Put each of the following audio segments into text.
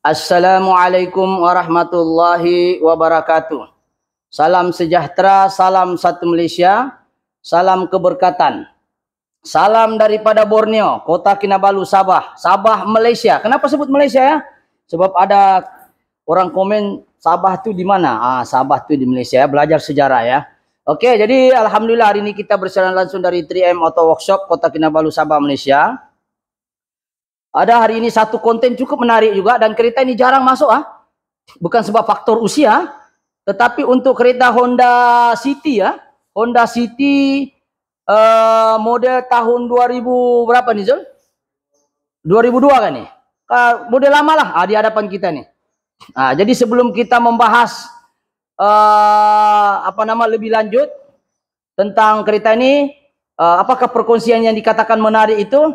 Assalamualaikum warahmatullahi wabarakatuh. Salam sejahtera, salam satu Malaysia, salam keberkatan. Salam daripada Borneo, Kota Kinabalu, Sabah. Sabah, Malaysia. Kenapa sebut Malaysia ya? Sebab ada orang komen Sabah tu di mana? Sabah tu di Malaysia. Belajar sejarah ya. Oke, jadi alhamdulillah hari ini kita bersiaran langsung dari 3M Auto Workshop Kota Kinabalu, Sabah, Malaysia. Ada hari ini satu konten cukup menarik juga, dan kereta ini jarang masuk bukan sebab faktor usia, tetapi untuk kereta Honda City ya. Honda City model tahun 2000 berapa nih Zul? 2002 kan nih? Model lama lah di hadapan kita nih. Jadi sebelum kita membahas lebih lanjut tentang kereta ini, apakah perkongsian yang dikatakan menarik itu,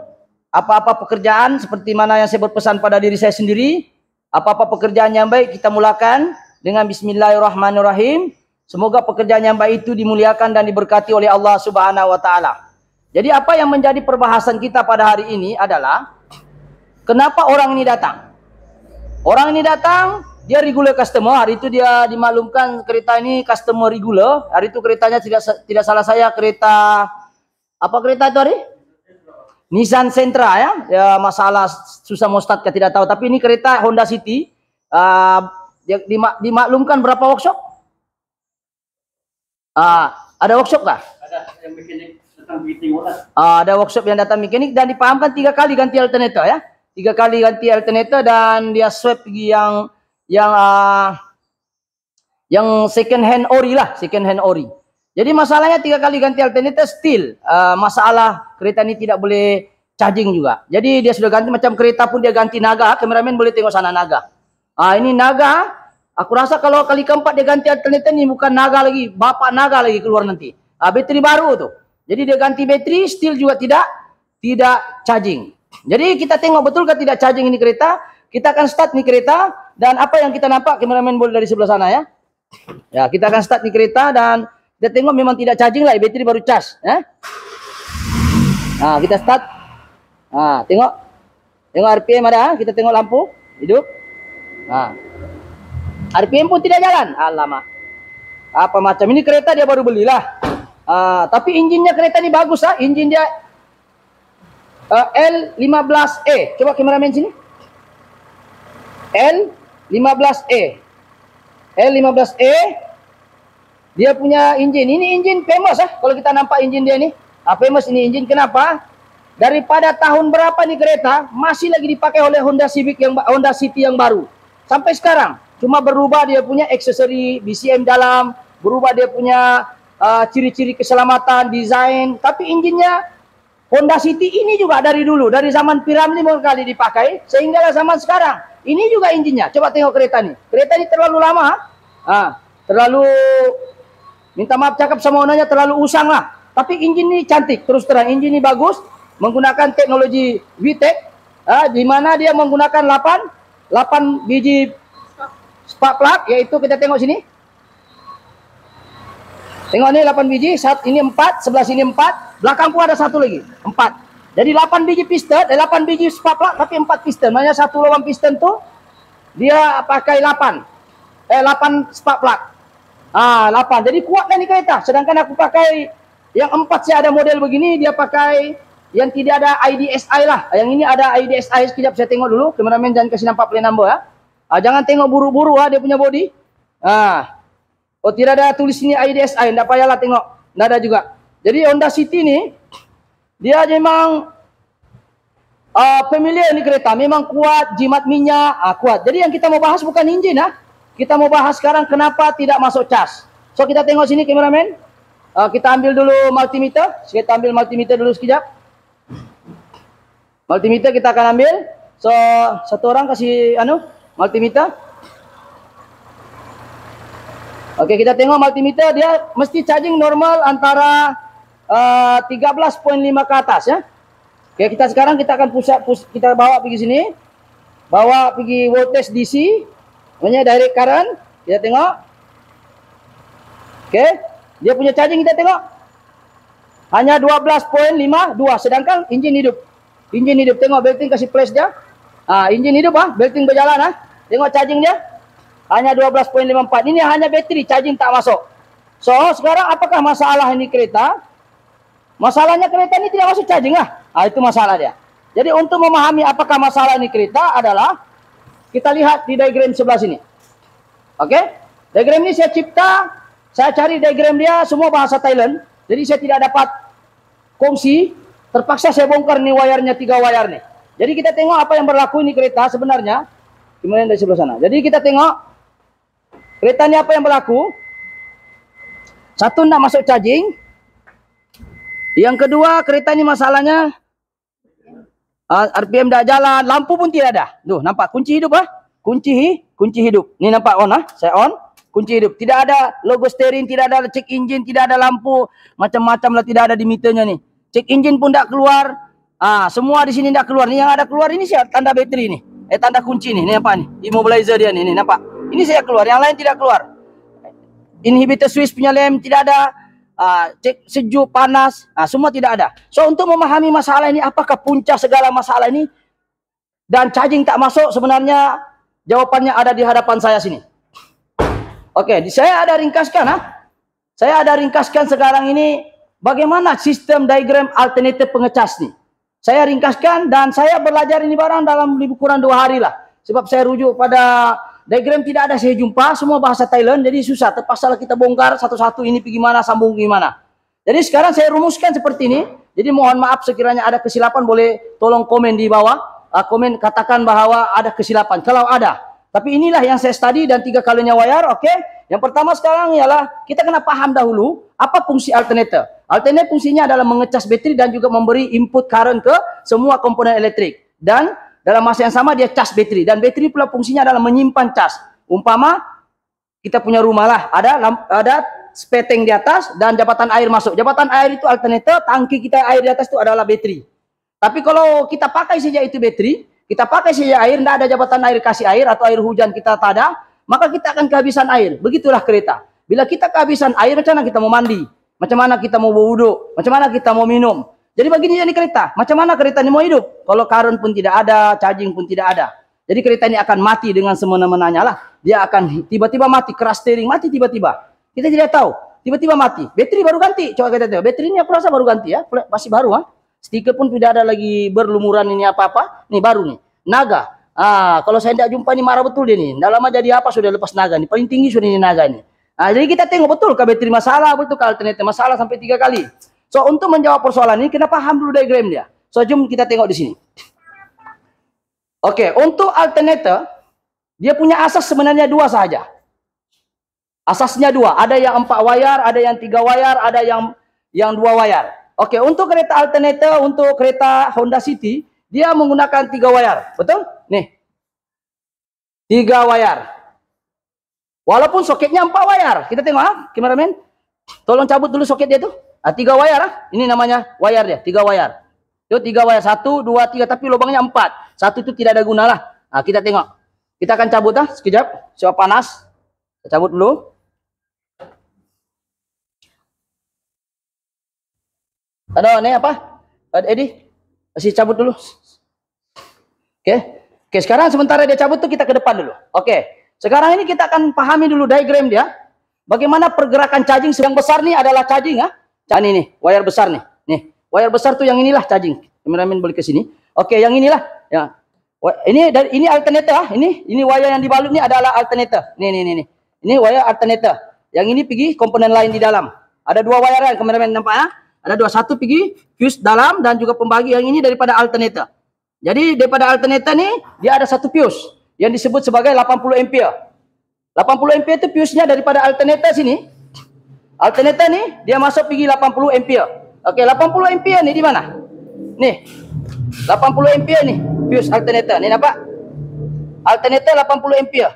apa-apa pekerjaan seperti mana yang saya berpesan pada diri saya sendiri, apa-apa pekerjaan yang baik kita mulakan dengan bismillahirrahmanirrahim. Semoga pekerjaan yang baik itu dimuliakan dan diberkati oleh Allah Subhanahu wa taala. Jadi apa yang menjadi perbahasan kita pada hari ini adalah kenapa orang ini datang. Orang ini datang, dia regular customer. Hari itu dia dimaklumkan kereta ini customer regular. Hari itu keretanya tidak salah saya kereta apa kereta itu hari? Nissan Sentra ya, masalah susah Mustad tidak tahu, tapi ini kereta Honda City. Dimaklumkan berapa workshop? Ada workshop kah? Ada yang mekanik datang bikin olah. Ada workshop yang datang mekanik dan dipahamkan 3 kali ganti alternator ya. 3 kali ganti alternator dan dia swap pergi yang second hand ori lah, second hand ori. Jadi masalahnya 3 kali ganti alternator still masalah kereta ini tidak boleh charging juga. Jadi dia sudah ganti macam kereta pun dia ganti naga. Kameramen boleh tengok sana naga. Ini naga. Aku rasa kalau kali keempat dia ganti alternator ini bukan naga lagi, bapak naga lagi keluar nanti. Bateri baru tuh. Jadi dia ganti bateri still juga tidak charging. Jadi kita tengok betul kan tidak charging ini kereta. Kita akan start nih kereta dan apa yang kita nampak, kameramen boleh dari sebelah sana ya. Ya, kita akan start nih kereta dan kita tengok memang tidak charging lah, bateri baru charge ya. Kita start. Tengok RPM ada, kita tengok lampu hidup. RPM pun tidak jalan. Alamak. Apa macam ini kereta dia baru belilah. Tapi injinnya kereta ini bagus Injin dia L15E. Coba kameramen sini. L15E. L15E. Dia punya injin. Ini injin famous kalau kita nampak injin dia ini. Famous ini injin. Kenapa? Daripada tahun berapa nih kereta masih lagi dipakai oleh Honda City yang baru. Sampai sekarang. Cuma berubah dia punya aksesori BCM dalam, berubah dia punya ciri-ciri keselamatan, desain, tapi injinnya Honda City ini juga dari dulu, dari zaman Piramli kali dipakai sehingga zaman sekarang. Ini juga injinnya. Coba tengok kereta ini. Kereta ini terlalu lama, terlalu, minta maaf cakap sama onanya, terlalu usang lah. Tapi injin ini cantik, terus terang injin ini bagus, menggunakan teknologi VTEC, di mana dia menggunakan 8 biji spark plug, yaitu kita tengok sini. Tengok ini 8 biji, ini 4, sebelah sini 4, belakang pun ada 1 lagi, 4. Jadi 8 biji piston, 8 biji spark plug tapi 4 piston. Maknanya satu lubang piston tuh dia pakai 8 spark plug. 8. Jadi kuat kan ini kereta. Sedangkan aku pakai yang 4, saya ada model begini, dia pakai yang tidak ada IDSI lah. Yang ini ada IDSI. Sekejap saya tengok dulu. Kameramen jangan kasih nampak plate number ya. Jangan tengok buru-buru dia punya body. Tidak ada tulis ini IDSI, tidak payahlah tengok. Tidak ada juga. Jadi Honda City ini dia memang familiar ini kereta, memang kuat, jimat minyak, kuat. Jadi yang kita mau bahas bukan injin Kita mau bahas sekarang kenapa tidak masuk cas. So kita tengok sini kameramen. Kita ambil dulu multimeter. Kita ambil multimeter dulu sekejap. Multimeter kita akan ambil. So satu orang kasih multimeter. Oke, kita tengok multimeter dia mesti charging normal antara 13.5 ke atas ya. Oke, kita akan kita bawa pergi sini. Bawa pergi voltage DC. Namanya direct current. Kita tengok. Oke, dia punya charging kita tengok. Hanya 12.52, sedangkan injin hidup. Injin hidup, tengok belting kasih flash dia. Injin hidup belting berjalan Tengok charging dia. Hanya 12.54. Ini hanya bateri, charging tak masuk. So, sekarang apakah masalah ini kereta? Masalahnya kereta ini tidak masuk charging lah. Itu masalah dia. Jadi untuk memahami apakah masalah ini kereta adalah kita lihat di diagram sebelah sini. Oke? Diagram ini saya cipta, saya cari diagram dia semua bahasa Thailand. Jadi saya tidak dapat kongsi, terpaksa saya bongkar nih wayarnya 3 wayar nih. Jadi kita tengok apa yang berlaku ini kereta sebenarnya. Kemudian dari sebelah sana. Jadi kita tengok kereta ini apa yang berlaku. Satu, tidak masuk charging. Yang kedua, kereta ini masalahnya RPM tidak jalan, lampu pun tidak ada. Tuh, nampak kunci hidup kunci hidup. Ini nampak on saya on, kunci hidup. Tidak ada logo steering, tidak ada cek engine, tidak ada lampu, macam-macam lah tidak ada di meternya nih. Cek engine pun tidak keluar. Semua di sini tidak keluar. Ini yang ada keluar ini sih tanda bateri nih. Tanda kunci nih. Ini apa nih? Immobilizer dia nih, nampak. Ini saya keluar, yang lain tidak keluar. Inhibitor switch punya lem tidak ada. Cek sejuk, panas, semua tidak ada. So untuk memahami masalah ini, apakah punca segala masalah ini dan charging tak masuk, sebenarnya jawabannya ada di hadapan saya sini. Oke, saya ada ringkaskan Saya ada ringkaskan sekarang ini bagaimana sistem diagram alternatif pengecas nih. Saya ringkaskan dan saya belajar ini barang dalam lebih kurang 2 hari lah. Sebab saya rujuk pada diagram tidak ada saya jumpa, semua bahasa Thailand, jadi susah. Terpaksa kita bongkar satu-satu, ini pergi mana, sambung gimana. Jadi sekarang saya rumuskan seperti ini. Jadi mohon maaf sekiranya ada kesilapan, boleh tolong komen di bawah. Komen katakan bahwa ada kesilapan, kalau ada. Tapi inilah yang saya study dan 3 kalinya wayar, oke. Yang pertama sekarang ialah kita kena paham dahulu apa fungsi alternator. Alternator fungsinya adalah mengecas bateri dan juga memberi input current ke semua komponen elektrik. Dan dalam masa yang sama dia cas bateri. Dan bateri pula fungsinya adalah menyimpan cas. Umpama kita punya rumah lah, ada speteng di atas dan jabatan air masuk. Jabatan air itu alternator, tangki kita air di atas itu adalah bateri. Tapi kalau kita pakai saja itu bateri, kita pakai saja air, tidak ada jabatan air kasih air atau air hujan kita tak ada, maka kita akan kehabisan air. Begitulah kereta. Bila kita kehabisan air, macam mana kita mau mandi? Macam mana kita mau berwuduk? Macam mana kita mau minum? Jadi begini jadi kereta. Macam mana kereta ini mau hidup? Kalau current pun tidak ada, charging pun tidak ada. Jadi kereta ini akan mati dengan semena-menanya lah. Dia akan tiba-tiba mati, crash steering, mati tiba-tiba. Kita tidak tahu. Tiba-tiba mati. Bateri baru ganti. Coba kita tengok. Bateri ini aku rasa baru ganti ya. Masih baru Stiker pun tidak ada lagi berlumuran ini apa-apa. Nih baru nih. Naga. Kalau saya tidak jumpa ini marah betul dia nih. Tidak lama jadi apa sudah lepas naga nih. Paling tinggi sudah ini naga nih. Jadi kita tengok betul ke bateri masalah, betul ke alternator masalah sampai 3 kali. So untuk menjawab persoalan ini kita paham dulu diagram dia. So jom kita tengok di sini. Oke, untuk alternator dia punya asas sebenarnya 2 saja. Asasnya 2. Ada yang 4 wayar, ada yang 3 wayar, ada yang 2 wayar. Oke, untuk kereta alternator, untuk kereta Honda City, dia menggunakan 3 wayar. Betul? Nih. 3 wayar. Walaupun soketnya 4 wayar. Kita tengok kameramen. Tolong cabut dulu soket dia tuh. 3 wayar Ini namanya wayar dia, 3 wayar. Itu 3 wayar. 1, 2, 3, tapi lubangnya 4. 1 itu tidak ada guna lah. Kita tengok. Kita akan cabut sekejap. Sebab panas. Kita cabut dulu. Ada ini apa? Edi, masih cabut dulu. Oke, sekarang sementara dia cabut tuh kita ke depan dulu. Oke, sekarang ini kita akan pahami dulu diagram dia. Bagaimana pergerakan charging. Yang besar nih adalah charging Ini nih, wayar besar nih. Nih, wayar besar tuh yang inilah charging. Kameramen boleh ke sini. Oke, yang inilah. Ya. Ini alternator Ini wayar yang dibalut ini adalah alternator. Nih. Ini wayar alternator. Yang ini pergi komponen lain di dalam. Ada 2 wayar kameramen nampak Ada 2, 1 pergi fuse dalam dan juga pembagi yang ini daripada alternator. Jadi daripada alternator nih dia ada 1 fuse yang disebut sebagai 80 ampere. 80 ampere itu fuse-nya daripada alternator sini. Alternator nih dia masuk pergi 80 ampere. Oke, 80 ampere nih di mana? Nih. 80 ampere nih fuse alternator. Nih nampak? Alternator 80 ampere.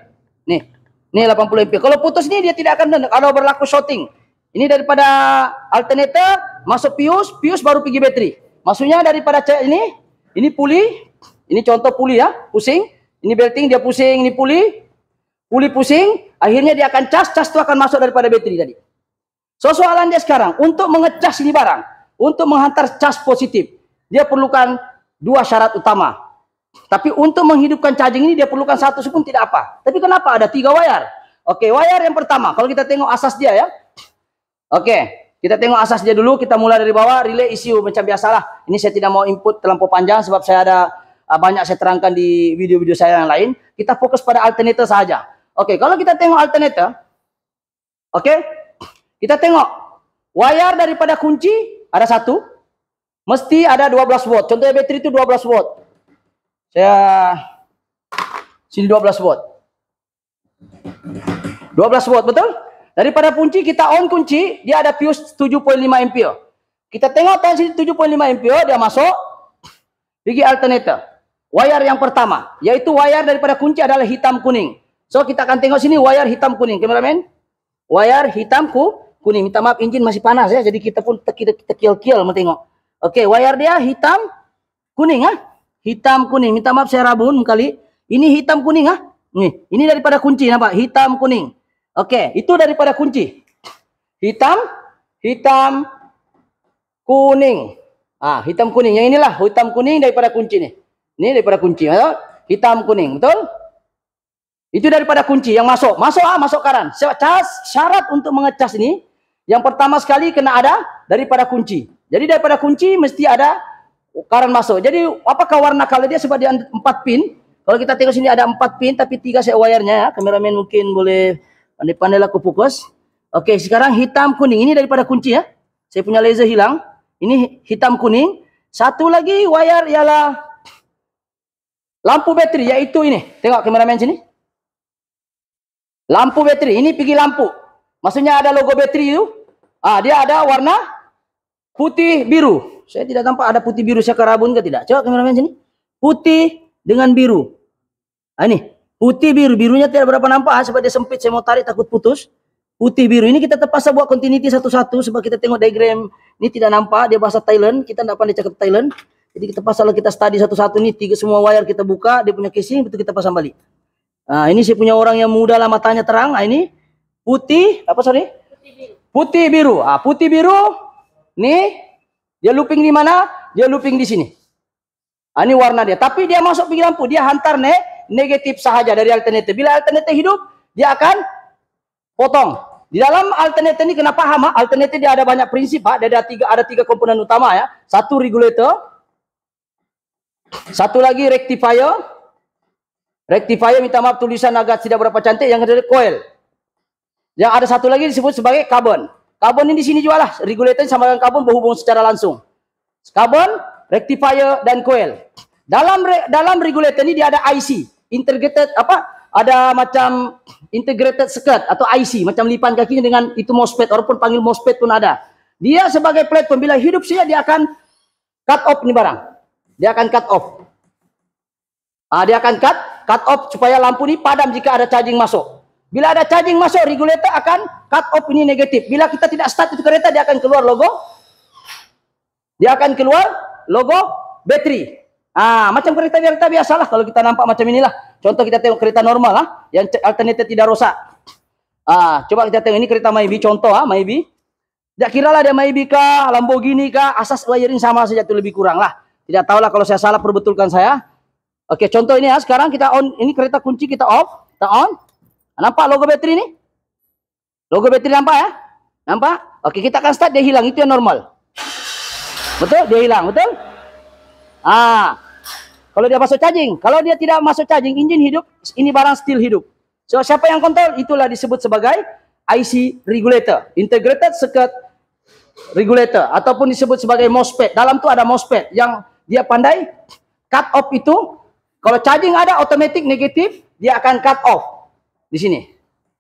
Nih 80 ampere. Kalau putus nih dia tidak akan kalau berlaku shorting. Ini daripada alternator masuk fuse baru pergi bateri. Maksudnya daripada ini puli, ini contoh puli pusing, ini belting dia pusing, ini puli pusing, akhirnya dia akan cas itu akan masuk daripada bateri tadi. So soalan dia sekarang, untuk mengecas ini barang, untuk menghantar cas positif, dia perlukan 2 syarat utama. Tapi untuk menghidupkan charging ini dia perlukan satu pun tidak apa. Tapi kenapa ada 3 wire? Oke, wire yang pertama, kalau kita tengok asas dia ya. Oke, kita tengok asas dia dulu. Kita mulai dari bawah, relay ECU macam biasalah. Ini saya tidak mau input terlampau panjang sebab saya ada banyak saya terangkan di video-video saya yang lain. Kita fokus pada alternator saja. Oke, kalau kita tengok alternator, oke, kita tengok wire daripada kunci ada satu, mesti ada 12 volt. Contohnya bateri itu 12 volt. Saya sini 12 volt. 12 volt, betul? Daripada kunci kita on kunci, dia ada fuse 7.5 ampere. Kita tengok tan sini 7.5 ampere, dia masuk pergi alternator. Wire yang pertama, yaitu wire daripada kunci adalah hitam kuning. So kita akan tengok sini wire hitam kuning, kameramen. Wire hitam kuning. Minta maaf, engine masih panas ya, jadi kita pun tekil-kil mentengok. Oke, wire dia hitam kuning ah. Hitam kuning. Minta maaf saya rabun kali. Ini hitam kuning ah. Nih, ini daripada kunci nampak hitam kuning. Oke, itu daripada kunci. Hitam kuning. Ah, hitam kuning. Yang inilah hitam kuning daripada kunci nih. Ini daripada kunci, betul? Hitam kuning, betul? Itu daripada kunci yang masuk. Masuk karan. Syarat untuk mengecas ini yang pertama sekali kena ada daripada kunci. Jadi daripada kunci mesti ada karan masuk. Jadi apakah warna color dia sebab dia 4 pin. Kalau kita tengok sini ada 4 pin tapi 3 set wire-nya ya. Kameramen mungkin boleh pandai-pandai lah fokus. Oke, sekarang hitam kuning. Ini daripada kunci ya. Saya punya laser hilang. Ini hitam kuning. Satu lagi wire ialah lampu bateri yaitu ini. Tengok kameramen sini. Lampu bateri. Ini pergi lampu. Maksudnya ada logo bateri itu. Ah, dia ada warna putih biru. Saya tidak tampak ada putih biru, saya kerabun ke tidak? Coba kameramen sini. Putih dengan biru. Ah, ini. Putih biru. Birunya tidak berapa nampak sebab dia sempit. Saya mau tarik takut putus. Putih biru. Ini kita terpaksa buat continuity satu-satu sebab kita tengok diagram ini tidak nampak. Dia bahasa Thailand. Kita tidak pandai cakap Thailand. Jadi kita pasal kita study satu-satu ini. 3 semua wire kita buka. Dia punya casing. Betul kita pasang balik. Nah, ini saya punya orang yang muda lah matanya terang. Nah, ini putih. Apa sorry? Putih biru. Ah, putih biru. Nih. Dia looping di mana? Dia looping di sini. Ah, ini warna dia. Tapi dia masuk pergi lampu. Dia hantar negatif sahaja dari alternator. Bila alternator hidup, dia akan potong. Di dalam alternator ini kena paham, alternator dia ada banyak prinsip. Dia ada tiga komponen utama ya. Satu regulator. Satu lagi rectifier. Rectifier minta maaf tulisan agak tidak berapa cantik. Yang kedua coil. Yang ada satu lagi disebut sebagai carbon. Karbon ini di sini juga lah. Regulator sama dengan karbon berhubung secara langsung. Karbon, rectifier dan coil. Dalam regulator ini dia ada IC, integrated ada macam integrated circuit atau IC, macam lipan kakinya dengan itu MOSFET, walaupun panggil MOSFET pun ada. Dia sebagai platform bila hidup saja dia akan cut off nih barang. Dia akan cut off. Dia akan cut off supaya lampu ini padam jika ada charging masuk. Bila ada charging masuk, regulator akan cut off ini negatif. Bila kita tidak start itu kereta, dia akan keluar logo. Dia akan keluar logo bateri. Macam kereta biasalah. Kalau kita nampak macam inilah. Contoh kita tengok kereta normal yang alternator tidak rosak. Coba kita tengok ini kereta Maybe. Contoh Maybe. Tak kira lah dia Maybe kah, Lamborghini kah, asas wiring sama saja itu lebih kurang lah. Tidak tahulah kalau saya salah perbetulkan saya. Oke, contoh ini sekarang kita on. Ini kereta kunci kita off. Kita on. Nampak logo bateri ini? Logo bateri nampak ya? Nampak? Oke, kita akan start, dia hilang. Itu yang normal. Betul? Dia hilang, betul? Kalau dia masuk charging. Kalau dia tidak masuk charging, engine hidup, ini barang still hidup. So, siapa yang kontrol? Itulah disebut sebagai IC regulator. Integrated Circuit Regulator. Ataupun disebut sebagai MOSFET. Dalam tu ada MOSFET yang dia pandai cut off itu. Kalau charging ada, automatic negatif, dia akan cut off. Di sini,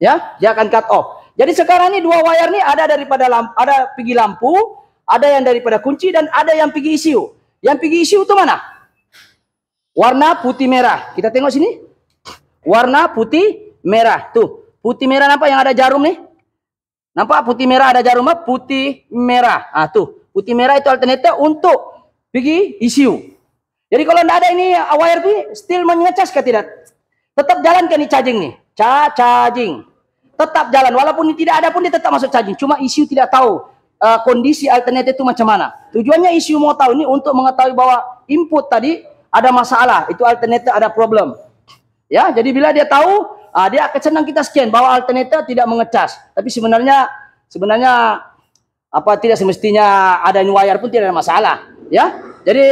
ya, dia akan cut off. Jadi sekarang ini 2 wire ini ada daripada ada pergi lampu, ada yang daripada kunci dan ada yang pergi ECU. Yang pergi ECU itu mana? Warna putih merah. Kita tengok sini. Warna putih merah. Tuh, putih merah nampak yang ada jarum nih? Nampak putih merah ada jarum putih merah. Tuh, putih merah itu alternator untuk pergi ECU. Jadi kalau tidak ada ini wire ini still mengecas ke tidak? Tetap jalan ke ini charging nih. Charging. Tetap jalan. Walaupun tidak ada pun dia tetap masuk charging. Cuma ECU tidak tahu kondisi alternator itu macam mana. Tujuannya ECU mau tahu ini untuk mengetahui bahwa input tadi ada masalah, itu alternator ada problem. Ya, jadi bila dia tahu, dia akan senang kita scan bahwa alternator tidak mengecas. Tapi sebenarnya apa tidak semestinya ada wire pun tidak ada masalah. Ya, jadi,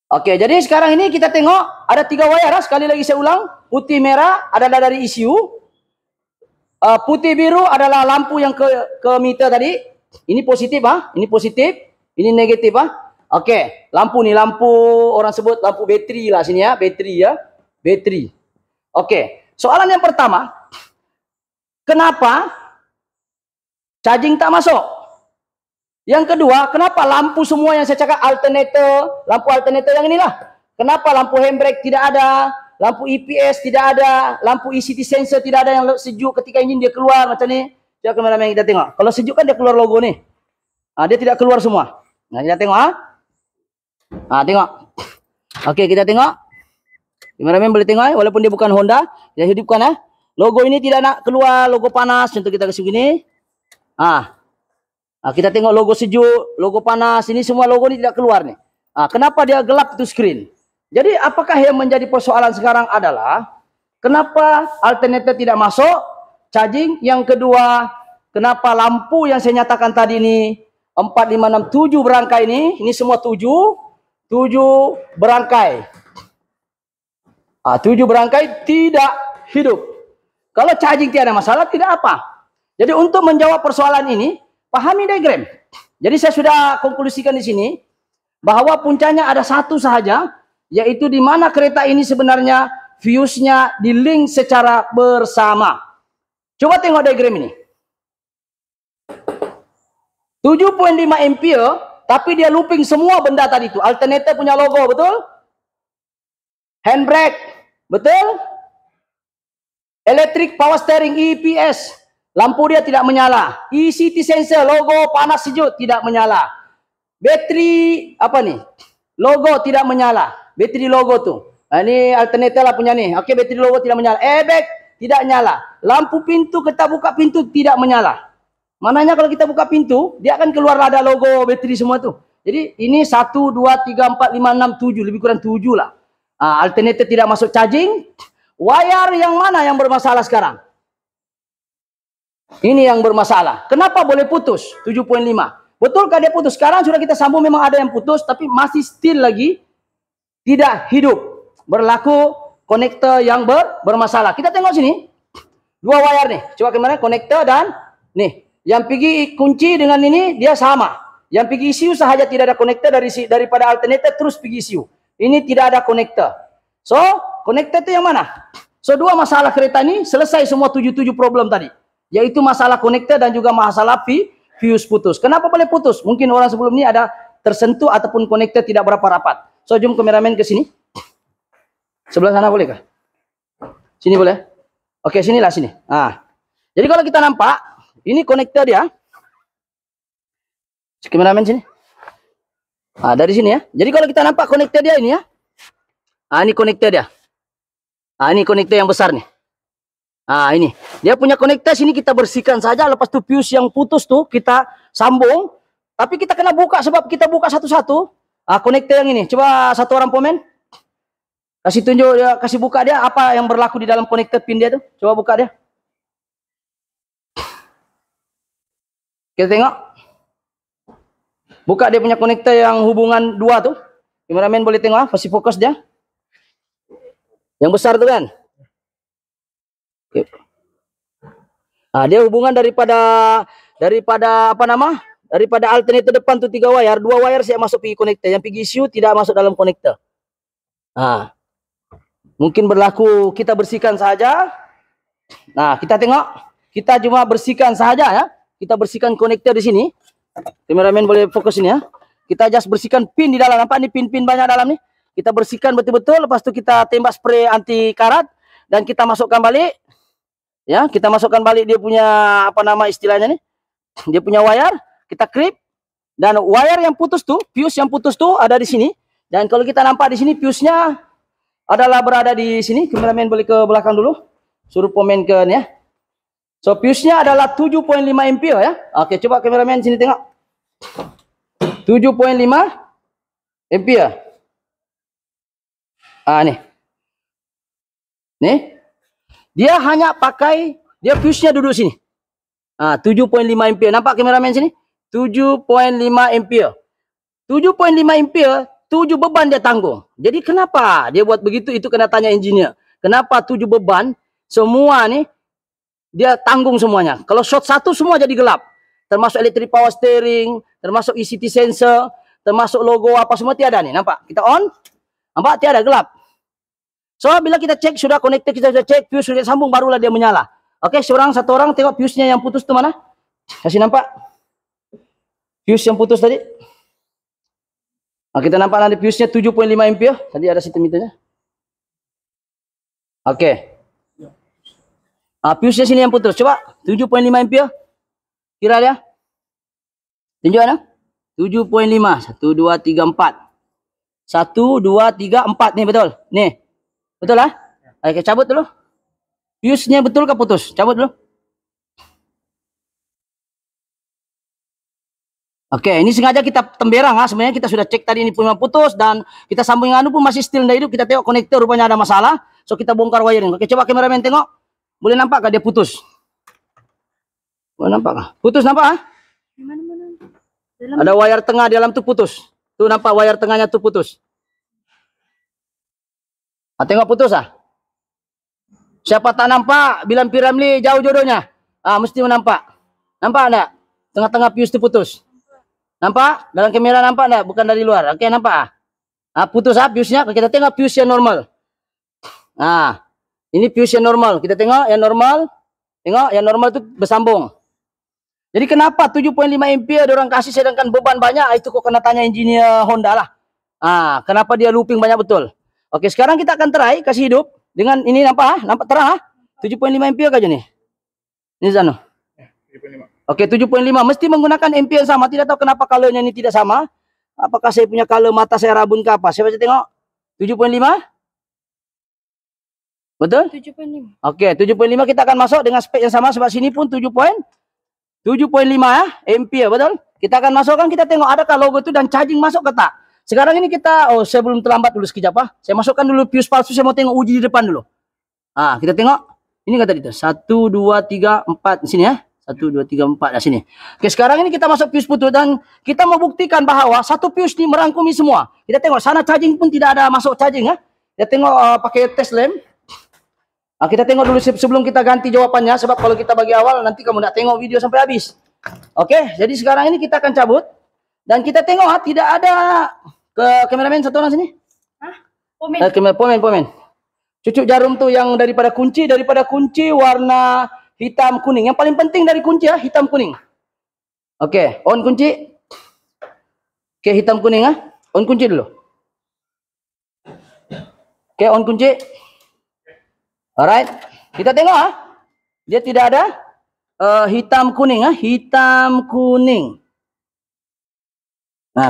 oke, jadi sekarang ini kita tengok ada 3 wire. Sekali lagi saya ulang, putih merah adalah dari ECU, putih biru adalah lampu yang ke meter tadi. Ini positif, ini positif, ini negatif, Oke, lampu nih, lampu orang sebut lampu bateri lah sini ya, bateri. Oke, soalan yang pertama, kenapa charging tak masuk? Yang kedua, kenapa lampu semua yang saya cakap alternator, lampu alternator yang inilah, kenapa lampu handbrake tidak ada, lampu EPS tidak ada, lampu ECT sensor tidak ada yang sejuk ketika engine dia keluar macam ni. Coba kameramen kita tengok. Kalau sejuk kan dia keluar logo nih. Dia tidak keluar semua. Nah, kita tengok tengok. Oke, kita tengok. Kameramen boleh tengok walaupun dia bukan Honda, dia hidupkan Logo ini tidak nak keluar logo panas. Contoh kita kasih begini. Kita tengok logo sejuk, logo panas, ini semua logo ini tidak keluar nih. Kenapa dia gelap itu screen? Jadi apakah yang menjadi persoalan sekarang adalah kenapa alternator tidak masuk charging? Yang kedua, kenapa lampu yang saya nyatakan tadi ini 4, 5, 6, 7 berangkai ini semua 7 berangkai. 7 berangkai tidak hidup. Kalau charging tidak ada masalah, tidak apa. Jadi untuk menjawab persoalan ini, pahami diagram. Jadi saya sudah konklusikan di sini bahwa puncanya ada satu sahaja, yaitu di mana kereta ini sebenarnya fuse-nya di link secara bersama. Coba tengok diagram ini. 7.5 ampere, tapi dia looping semua benda tadi itu. Alternator punya logo, betul? Handbrake, betul? Electric power steering EPS, lampu dia tidak menyala. ECT sensor, logo panas sejuk tidak menyala. Bateri apa nih? Logo tidak menyala. Bateri logo tuh. Ini alternator lah punya nih. Oke, bateri logo tidak menyala. Airbag tidak nyala. Lampu pintu, kita buka pintu tidak menyala. Mananya kalau kita buka pintu, dia akan keluar ada logo bateri semua tuh. Jadi ini 1, 2, 3, 4, 5, 6, 7. Lebih kurang 7 lah. Alternator tidak masuk charging. Wire yang mana yang bermasalah sekarang? Ini yang bermasalah. Kenapa boleh putus? 7.5. Betulkah dia putus? Sekarang sudah kita sambung, memang ada yang putus, tapi masih still lagi tidak hidup. Berlaku konektor yang bermasalah. Kita tengok sini. 2 wire nih. Coba kemana? Konektor dan nih. Yang pergi kunci dengan ini dia sama. Yang pergi ECU sahaja tidak ada konektor daripada alternator terus pergi ECU. Ini tidak ada konektor. So, konektor itu yang mana? So, 2 masalah kereta ini selesai semua 7 problem tadi. Yaitu masalah konektor dan juga masalah fuse putus. Kenapa boleh putus? Mungkin orang sebelum ini ada tersentuh ataupun konektor tidak berapa rapat. So, jom kameramen ke sini. Sebelah sana boleh kah? Sini boleh? Oke, sinilah sini. Jadi kalau kita nampak, ini konektor dia. Kameramen sini. Dari sini ya. Jadi kalau kita nampak konektor dia ini ya. Ini konektor dia. Ini konektor yang besar nih. Ini. Dia punya konektor sini kita bersihkan saja. Lepas tu fuse yang putus tuh kita sambung. Tapi kita kena buka sebab kita buka satu-satu. Konektor yang ini. Coba satu orang komen. Kasih tunjuk dia, kasih buka dia apa yang berlaku di dalam konektor pin dia tuh. Coba buka dia. Kita tengok. Buka dia punya konektor yang hubungan 2 tuh. Kameramen boleh tengok, pasti fokus dia. Yang besar tuh kan. Dia hubungan daripada apa nama? Daripada alternator depan tuh 3 wire, 2 wire saya masuk pergi konektor, yang pergi ECU tidak masuk dalam konektor. Mungkin berlaku kita bersihkan saja. Kita tengok, kita cuma bersihkan saja ya. Kita bersihkan konektor di sini. Kameramen boleh fokus ini ya. Kita just bersihkan pin di dalam. Nampak nih pin-pin banyak dalam nih. Kita bersihkan betul-betul. Lepas itu kita tembak spray anti karat dan kita masukkan balik. Ya, kita masukkan balik dia punya apa nama istilahnya nih. Dia punya wire, kita clip dan wire yang putus tuh, fuse yang putus tuh ada di sini. Dan kalau kita nampak di sini fuse-nya adalah berada di sini. Kameramen boleh ke belakang dulu. Suruh komen ke nih ya. So fuse-nya adalah 7.5 ampere ya. Oke, coba kameramen sini tengok. 7.5 ampere. Nih. Nih. Dia hanya pakai, dia fuse-nya duduk sini. 7.5 ampere. Nampak kameramen sini? 7.5 ampere. 7.5 ampere, 7 beban dia tanggung. Jadi kenapa dia buat begitu? Itu kena tanya engineer. Kenapa 7 beban semua nih dia tanggung semuanya. Kalau short satu semua jadi gelap. Termasuk electric power steering, termasuk ECT sensor, termasuk logo apa semua tiada nih. Nampak? Kita on. Nampak? Tiada, gelap. So bila kita cek sudah connected, kita sudah cek fuse sudah sambung, barulah dia menyala. Oke, satu orang tengok fuse-nya yang putus itu mana? Kasih nampak? Fuse yang putus tadi. Kita nampak nanti fuse-nya 7.5 ampere. Tadi ada situ meternya. Oke. Fuse-nya sini yang putus. Coba 7.5 ampere. Kira dia. Tunjukkan. 7.5. 1, 2, 3, 4. 1, 2, 3, 4. Nih betul. Nih. Betul lah? Oke, cabut dulu. Fuse-nya betul ke putus? Cabut dulu. Oke, ini sengaja kita temberang. Sebenarnya kita sudah cek tadi ini punya putus. Dan kita sambung yang anu pun masih still tidak hidup. Kita tengok konektor rupanya ada masalah. So kita bongkar wiring. Oke, coba kameramen tengok. Boleh nampak gak dia putus? Boleh nampak gak? Putus nampak? Ada wire tengah di dalam tuh putus. Tuh nampak wire tengahnya tuh putus. Tengok putus Siapa tak nampak bilang Piramli jauh jodohnya. Mesti menampak. Nampak enggak? Tengah-tengah fuse itu putus. Nampak? Dalam kamera nampak enggak? Bukan dari luar. Oke, nampak? Putus fuse-nya. Kita tengok fuse yang normal. Ini fuse yang normal. Kita tengok yang normal. Tengok yang normal itu bersambung. Jadi kenapa 7.5 ampere orang kasih sedangkan beban banyak? Itu kok kena tanya engineer Honda lah. Kenapa dia looping banyak betul? Oke, sekarang kita akan try kasih hidup dengan ini nampak? Nampak terang 7.5 ampere aja nih. Ini Zano. 7.5. Oke, 7.5 mesti menggunakan ampere yang sama. Tidak tahu kenapa colornya ini tidak sama. Apakah saya punya color mata saya rabun ke apa? Saya baca tengok. 7.5. Betul? 7.5. Oke, 7.5 kita akan masuk dengan spek yang sama sebab sini pun 7.5 ampere, betul? Kita akan masukkan, kita tengok adakah logo itu dan charging masuk ke tak. Sekarang ini kita, saya belum terlambat dulu sekejap Saya masukkan dulu fuse palsu, saya mau tengok uji di depan dulu. Kita tengok. Ini kata dia 1, 2, 3, 4 di sini ya. 1, 2, 3, 4 di sini. Oke, sekarang ini kita masuk fuse putus dan kita mau buktikan bahwa satu fuse ini merangkumi semua. Kita tengok sana charging pun tidak ada masuk charging ya. Kita tengok pakai test lamp. Kita tengok dulu sebelum kita ganti jawabannya sebab kalau kita bagi awal nanti kamu nak tengok video sampai habis. Oke, jadi sekarang ini kita akan cabut dan kita tengok tidak ada ke kameramen satu orang sini. Pomen. Cucuk jarum tuh yang daripada kunci warna hitam kuning. Yang paling penting dari kunci hitam kuning. Oke, on kunci. Oke, hitam kuning On kunci dulu. Oke, on kunci. Alright, kita tengok dia tidak ada hitam kuning hitam kuning.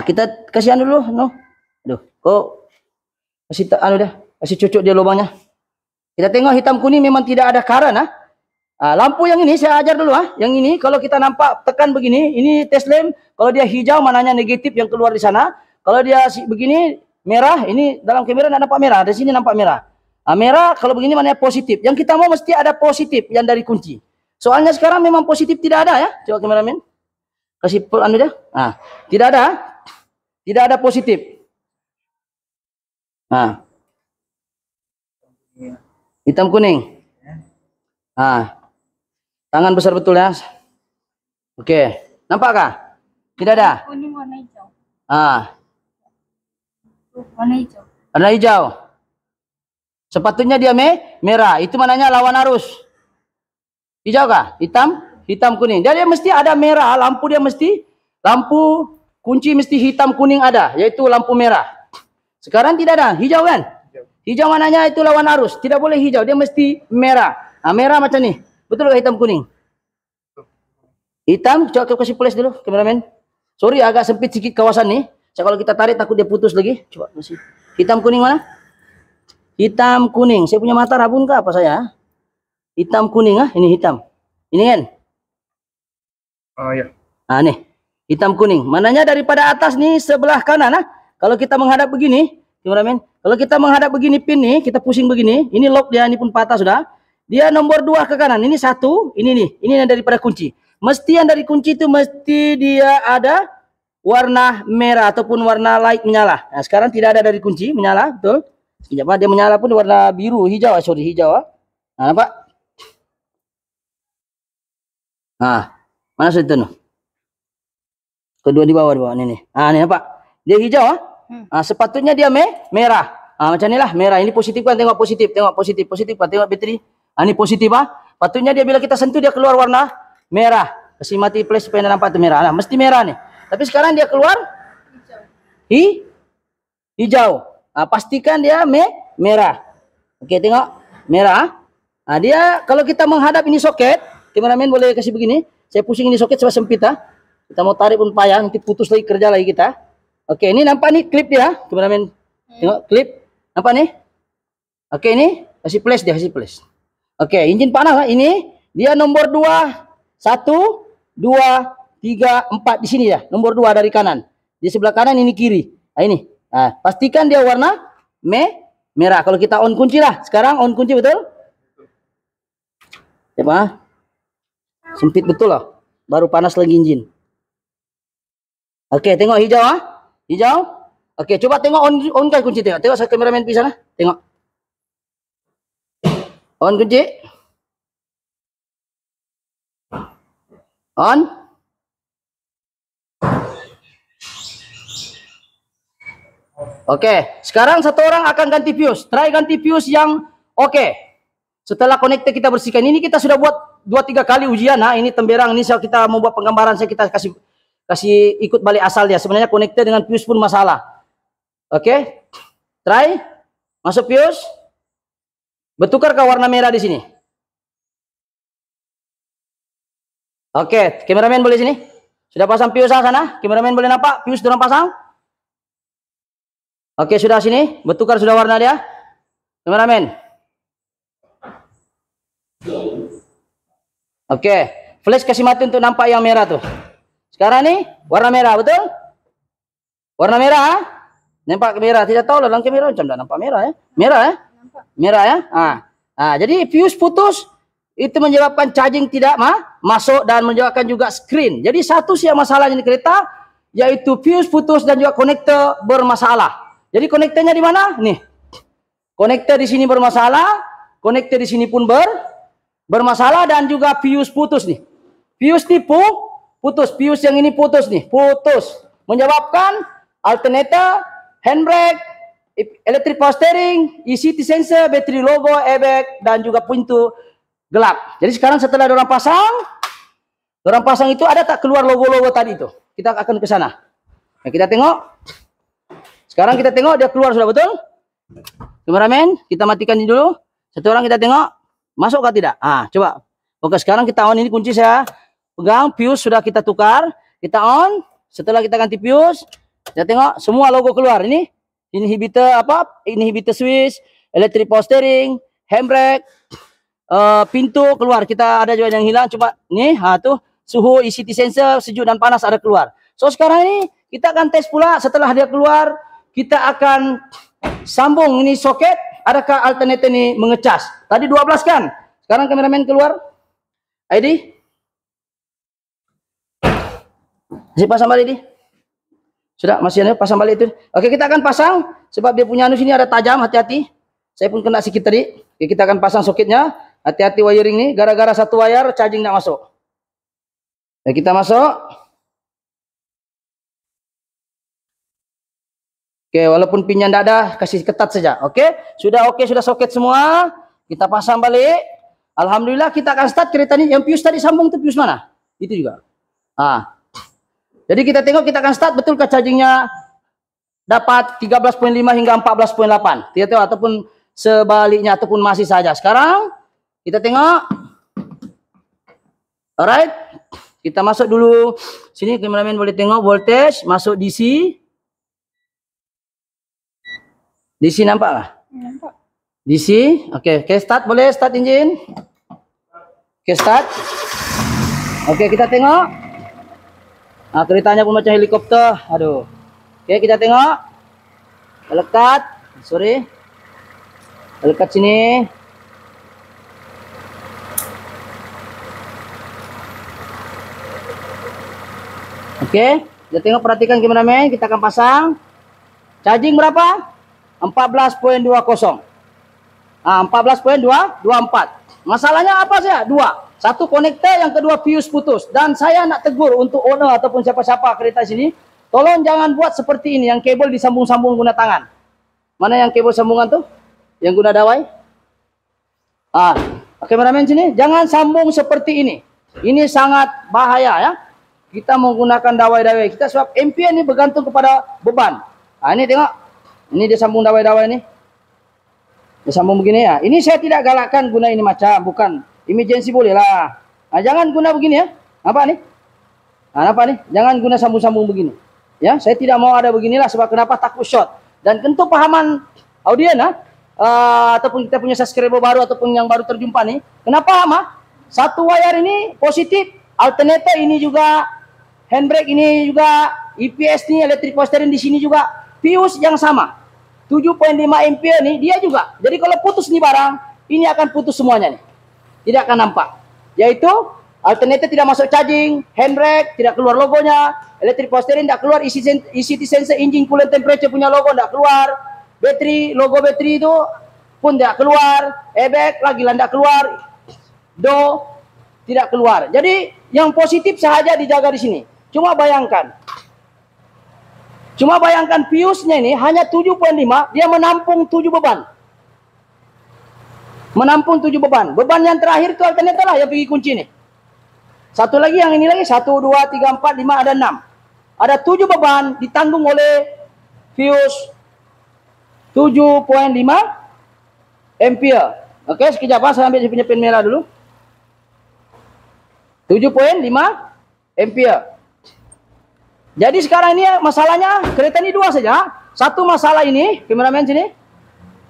Kita kasihan dulu, kasih cucuk dia lubangnya. Kita tengok hitam kuning memang tidak ada current lampu yang ini saya ajar dulu yang ini kalau kita nampak tekan begini, ini test lamp, kalau dia hijau mananya negatif yang keluar di sana, kalau dia begini merah, ini dalam kamera tidak nampak merah, di sini nampak merah. Merah kalau begini mana positif. Yang kita mau mesti ada positif yang dari kunci. Soalnya sekarang memang positif tidak ada ya. Coba kameramen. Kasih pull anu dia. Tidak ada. Tidak ada positif. Hitam kuning. Tangan besar betul ya. Oke. Nampakkah? Tidak ada. Kuning warna hijau. Warna hijau. Warna hijau. Sepatutnya dia merah. Itu mananya lawan arus. Hijau kah? Hitam kuning. Dia mesti ada merah. Lampu dia mesti, lampu kunci mesti hitam kuning ada. Yaitu lampu merah. Sekarang tidak ada. Hijau kan? Hijau mananya itu lawan arus. Tidak boleh hijau. Dia mesti merah. Merah macam ni. Betul ke hitam kuning? Hitam. Coba kasih flash dulu kameramen. Sorry agak sempit sedikit kawasan ni. Kalau kita tarik takut dia putus lagi. Coba masih. Hitam kuning mana? Hitam kuning. Saya punya mata rabun kah apa saya? Hitam kuning ini hitam. Ini kan? Ya. Nih. Hitam kuning. Mananya daripada atas nih sebelah kanan Kalau kita menghadap begini, kameramen, kalau kita menghadap begini pin nih, kita pusing begini, ini lock dia, ini pun patah sudah. Dia nomor 2 ke kanan, ini 1, ini nih, ini yang daripada kunci. Mesti yang dari kunci itu mesti dia ada warna merah ataupun warna light menyala. Nah, sekarang tidak ada dari kunci menyala, betul? Sekejap, dia menyala pun warna biru, hijau, hijau. Nah, nampak? Nah, mana sudah itu? Kedua di bawah ini. Ah, ini nampak? Dia hijau, sepatutnya dia merah. Macam inilah merah. Ini positif kan? Tengok positif kan? Tengok bateri. Ini positif Patutnya dia bila kita sentuh dia keluar warna merah. Kasih mati flash supaya nampak itu merah. Nah, mesti merah nih. Tapi sekarang dia keluar hijau. Pastikan dia merah. Oke, tengok merah. Nah, dia kalau kita menghadap ini soket, kameramen boleh kasih begini. Saya pusing ini soket sebab sempit Kita mau tarik pun payah, nanti putus lagi kerja lagi kita. Oke, ini nampak nih klip dia, kameramen. Tengok klip. Nampak nih? Oke, ini kasih flash dia, kasih flash. Oke, engine panas ini dia nomor 2. 1 2 3 4 di sini ya. Nomor 2 dari kanan. Di sebelah kanan ini kiri. Nah, ini. Nah, pastikan dia warna merah. Kalau kita on kunci lah. Sekarang on kunci betul? Coba. Sempit betul loh. Baru panas lagi engine. Oke, tengok hijau Hijau. Oke, coba tengok on kan kunci tengok. Tengok saya kameramen di sana. Tengok. On kunci. On. Oke, sekarang satu orang akan ganti fuse. Try ganti fuse yang oke. Setelah konektor kita bersihkan. Ini kita sudah buat 2-3 kali ujian. Nah, ini temberang ini kita mau buat penggambaran kita kasih ikut balik asal dia. Sebenarnya konektor dengan fuse pun masalah. Oke. Try. Masuk fuse. Bertukar ke warna merah di sini. Oke, kameramen boleh sini. Sudah pasang fuse sana? Kameramen boleh nampak fuse dorang pasang? Oke, sudah sini. Bertukar sudah warna dia. Kameramen. Oke, flash kasih mati untuk nampak yang merah tuh. Sekarang nih warna merah, betul? Warna merah, nampak merah. Tidak tahu lah dalam kamera macam dah nampak merah ya. Merah ya? Merah ya? Jadi fuse putus itu menyebabkan charging tidak masuk dan menyebabkan juga screen. Jadi satu sih yang masalahnya di kereta yaitu fuse putus dan juga konektor bermasalah. Jadi konektornya di mana? Nih. Konektor di sini bermasalah, konektor di sini pun bermasalah dan juga fuse putus nih. Fuse tipu putus, fuse yang ini putus nih, putus. Menyebabkan alternator, handbrake, electric power steering, ECT sensor, battery logo, airbag dan juga pintu gelap. Jadi sekarang setelah orang pasang itu ada tak keluar logo-logo tadi itu? Kita akan ke sana. Nah, kita tengok. Sekarang kita tengok dia keluar sudah betul? Kameramen, kita matikan ini dulu. Satu orang kita tengok masuk kah tidak? Coba. Oke, sekarang kita on ini kunci saya pegang, fuse sudah kita tukar, kita on. Setelah kita ganti fuse, kita tengok semua logo keluar. Ini inhibitor inhibitor switch, electric power steering, handbrake, pintu keluar. Kita ada juga yang hilang. Coba nih, tuh suhu ECT sensor sejuk dan panas ada keluar. So sekarang ini kita akan tes pula. Setelah dia keluar, kita akan sambung ini soket. Adakah alternator ini mengecas? Tadi 12 kan? Sekarang kameramen keluar. ID. Masih pasang balik di. Sudah, masih ada pasang balik itu. Oke, kita akan pasang sebab dia punya sini ada tajam, hati-hati. Saya pun kena sedikit tadi. Oke, kita akan pasang soketnya. Hati-hati wiring ini, gara-gara satu wire charging tidak masuk. Oke, kita masuk. Oke, walaupun pinnya tidak ada, kasih ketat saja. Oke, sudah soket semua. Kita pasang balik. Alhamdulillah kita akan start kereta ini. Yang fuse tadi sambung itu fuse mana? Itu juga. Jadi kita tengok kita akan start betul ke chargingnya dapat 13.5 hingga 14.8. Tidak tahu ataupun sebaliknya ataupun masih saja. Sekarang kita tengok. Alright. Kita masuk dulu sini, kameramen boleh tengok voltage masuk DC. DC nampak lah? Nampak. DC. Oke, start boleh start engine. Oke, start. Oke, kita tengok. Keretanya pun macam helikopter. Aduh. Oke, kita tengok. Lekat, sorry. Lekat sini. Oke, kita tengok, perhatikan kameramen, kita akan pasang. Charging berapa? 14.20. 14.224. Masalahnya apa sih? Dua. Satu konektor, yang kedua fuse putus. Dan saya nak tegur untuk owner ataupun siapa-siapa kereta sini, tolong jangan buat seperti ini, yang kabel disambung-sambung guna tangan. Mana yang kabel sambungan tuh? Yang guna dawai? Kameramen sini, jangan sambung seperti ini. Ini sangat bahaya ya. Kita menggunakan dawai-dawai kita sebab ampere ini bergantung kepada beban. Ini tengok. Ini dia sambung dawai-dawai ini. Dia sambung begini ya. Ini saya tidak galakkan guna ini macam, bukan. Emergency boleh lah. Jangan guna begini ya. Apa nih? Apa nih? Jangan guna sambung-sambung begini. Ya, saya tidak mau ada beginilah sebab kenapa? Takut short. Dan tentu pahaman audien ataupun kita punya subscriber baru ataupun yang baru terjumpa nih. Kenapa satu wire ini positif, alternator ini juga, handbrake ini juga, EPS ini, electric power steering di sini juga, fuse yang sama. 7.5 ampere nih dia juga. Jadi kalau putus nih barang, ini akan putus semuanya nih. Tidak akan nampak. Yaitu alternator tidak masuk charging, handbrake tidak keluar logonya, electric power steering tidak keluar, ECT sensor, engine coolant temperature punya logo tidak keluar, bateri, logo bateri itu pun tidak keluar, airbag lagi tidak keluar, do tidak keluar. Jadi yang positif sahaja dijaga di sini. Cuma bayangkan fuse-nya ini hanya 7.5, dia menampung 7 beban. Menampung 7 beban. Beban yang terakhir itu alternator lah yang pergi kunci nih. Satu lagi, yang ini lagi, 1, 2, 3, 4, 5, ada 6. Ada 7 beban ditanggung oleh fuse 7.5 ampere. Oke, sekejap saya ambil punya pen merah dulu. 7.5 ampere. Jadi sekarang ini masalahnya kereta ini dua saja. Satu masalah ini, kameramen sini.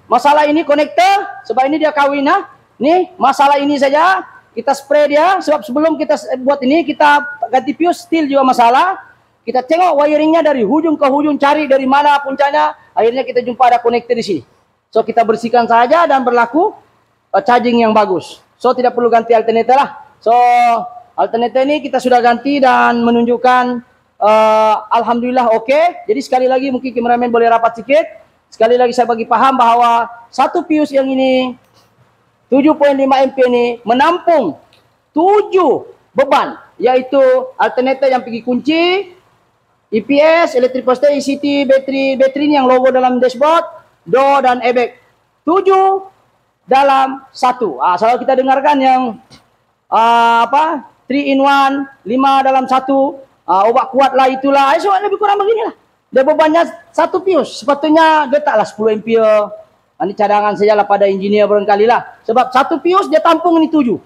Masalah ini konektor, sebab ini dia kawin Nih, masalah ini saja kita spray dia, sebab sebelum kita buat ini kita ganti fuse, still juga masalah. Kita tengok wiringnya dari hujung ke hujung, cari dari mana puncaknya. Akhirnya kita jumpa ada konektor di sini. So kita bersihkan saja dan berlaku charging yang bagus. So tidak perlu ganti alternator lah. So alternator ini kita sudah ganti dan menunjukkan alhamdulillah oke. Jadi sekali lagi mungkin kameramen boleh rapat sedikit. Sekali lagi saya bagi paham bahwa satu fuse yang ini 7.5 ampere ini menampung 7 beban, yaitu alternator yang pergi kunci, EPS, electric power steering, ECT, bateri ini yang logo dalam dashboard, door dan airbag. 7 dalam 1. Selalu kita dengarkan yang 3 in 1, 5 dalam 1, obat kuat lah itulah. So lebih kurang beginilah. Dia bebannya satu fuse, sepatutnya letaklah 10 ampere. Ini cadangan sajalah pada engineer barangkali lah. Sebab satu fuse dia tampung ini 7.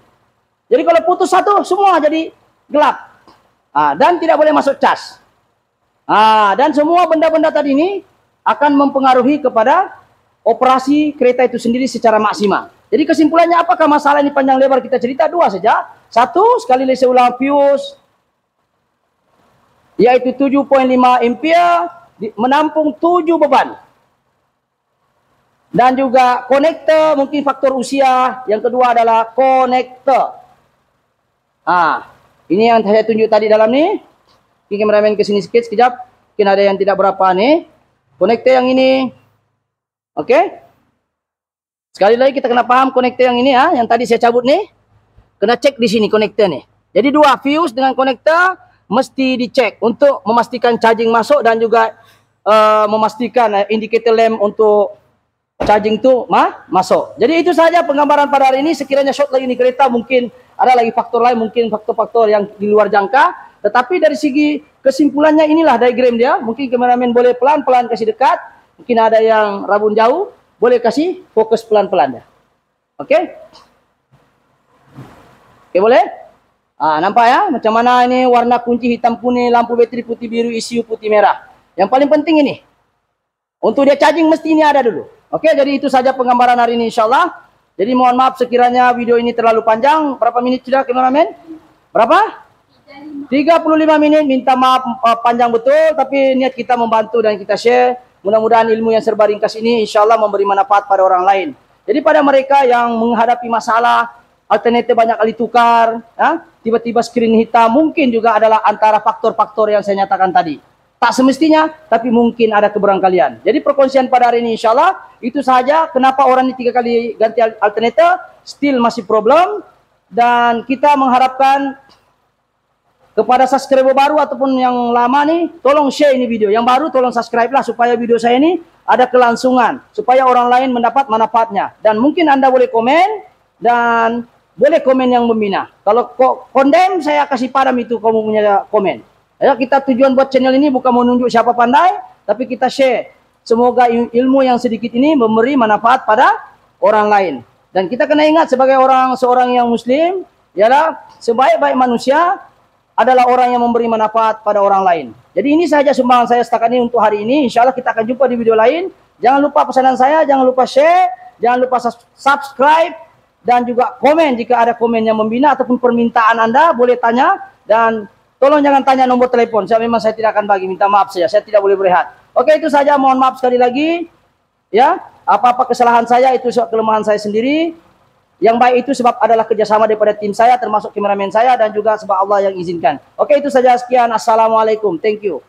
Jadi kalau putus satu, semua jadi gelap. Dan tidak boleh masuk cas. Dan semua benda-benda tadi ini akan mempengaruhi kepada operasi kereta itu sendiri secara maksimal. Jadi kesimpulannya apakah masalah ini panjang lebar kita cerita? Dua saja. Satu, sekali lagi saya ulang, fuse yaitu 7.5 ampere menampung 7 beban. Dan juga konektor, mungkin faktor usia. Yang kedua adalah konektor. Ini yang saya tunjuk tadi dalam ni. Mungkin kameramen ke sini sikit sekejap. Mungkin ada yang tidak berapa nih. Konektor yang ini. Oke. Sekali lagi kita kena paham konektor yang ini yang tadi saya cabut nih. Kena cek di sini konektor nih. Jadi dua fuse dengan konektor mesti dicek untuk memastikan charging masuk dan juga memastikan indikator lamp untuk charging tu masuk. Jadi itu saja penggambaran pada hari ini. Sekiranya short lagi nih kereta, mungkin ada lagi faktor lain, mungkin faktor-faktor yang di luar jangka. Tetapi dari segi kesimpulannya inilah diagram dia. Mungkin kameramen boleh pelan-pelan kasih dekat. Mungkin ada yang rabun jauh, boleh kasih fokus pelan-pelan ya. Oke? Oke, boleh? Nampak ya macam mana ini warna kunci hitam kuning, lampu bateri putih biru, ECU putih merah. Yang paling penting ini, untuk dia charging mesti ini ada dulu. Oke, jadi itu saja penggambaran hari ini insyaAllah. Jadi mohon maaf sekiranya video ini terlalu panjang. Berapa menit sudah kameramen? Berapa? 35 menit. Minta maaf panjang betul, tapi niat kita membantu dan kita share Mudah-mudahan ilmu yang serba ringkas ini insya Allah memberi manfaat pada orang lain. Jadi pada mereka yang menghadapi masalah, alternatif banyak kali tukar, ya, tiba-tiba screen hitam, mungkin juga adalah antara faktor-faktor yang saya nyatakan tadi. Tak semestinya, tapi mungkin ada keberangkalian. Jadi perkongsian pada hari ini insya Allah, itu saja kenapa orang ini 3 kali ganti alternator, still masih problem. Dan kita mengharapkan kepada subscriber baru ataupun yang lama nih, tolong share ini video. Yang baru tolong subscribe lah supaya video saya ini ada kelangsungan. Supaya orang lain mendapat manfaatnya. Dan mungkin Anda boleh komen dan boleh komen yang membina. Kalau kondem saya kasih padam itu kamu punya komen. Ya, kita tujuan buat channel ini bukan menunjuk siapa pandai, tapi kita share. Semoga ilmu yang sedikit ini memberi manfaat pada orang lain. Dan kita kena ingat sebagai seorang yang muslim, ialah sebaik-baik manusia adalah orang yang memberi manfaat pada orang lain. Jadi ini saja sumbangan saya setakat ini untuk hari ini. Insya Allah kita akan jumpa di video lain. Jangan lupa pesanan saya, jangan lupa share, jangan lupa subscribe, dan juga komen jika ada komen yang membina ataupun permintaan Anda boleh tanya. Dan tolong jangan tanya nomor telepon. Memang saya tidak akan bagi, minta maaf saya tidak boleh berehat. Oke, itu saja, mohon maaf sekali lagi. Ya, apa-apa kesalahan saya itu sebab kelemahan saya sendiri. Yang baik itu sebab adalah kerjasama daripada tim saya, termasuk kameramen saya, dan juga sebab Allah yang izinkan. Oke, itu saja, sekian. Assalamualaikum. Thank you.